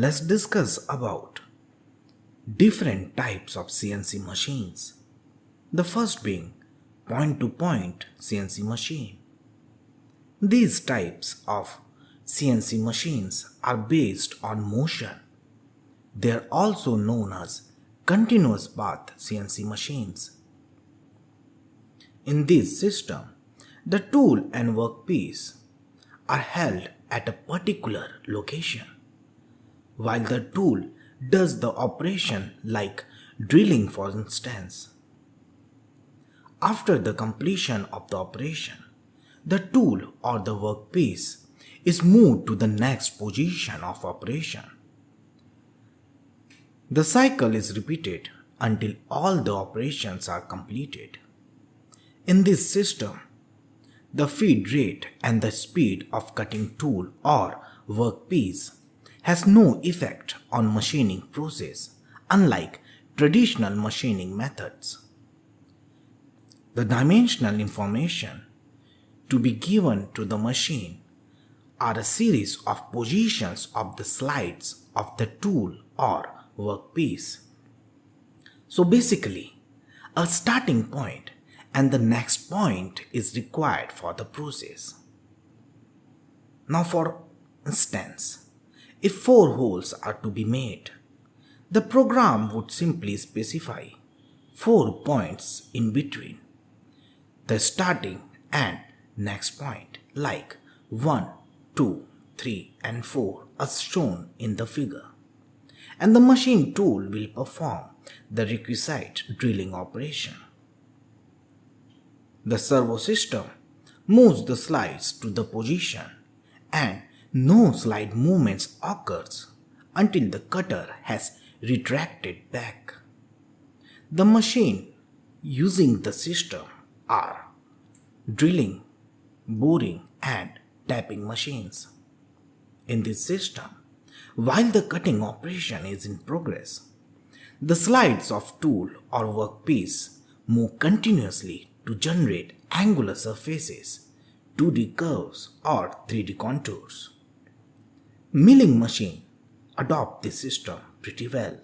let's discuss about different types of CNC machines. The first being point-to-point CNC machine. These types of CNC machines are based on motion. They are also known as continuous path CNC machines. In this system, the tool and workpiece are held at a particular location, while the tool does the operation like drilling, for instance. After the completion of the operation, the tool or the workpiece is moved to the next position of operation. The cycle is repeated until all the operations are completed. In this system, the feed rate and the speed of cutting tool or workpiece has no effect on machining process, unlike traditional machining methods. The dimensional information to be given to the machine are a series of positions of the slides of the tool or workpiece. So basically, a starting point and the next point is required for the process. Now for instance, if 4 holes are to be made, the program would simply specify 4 points in between the starting and next point, like 1, 2, 3 and 4 as shown in the figure, and the machine tool will perform the requisite drilling operation. The servo system moves the slides to the position and no slide movements occurs until the cutter has retracted back. The machine using the system are drilling, boring and tapping machines. In this system, while the cutting operation is in progress, the slides of tool or workpiece move continuously to generate angular surfaces, 2D curves or 3D contours. Milling machine adopt this system pretty well.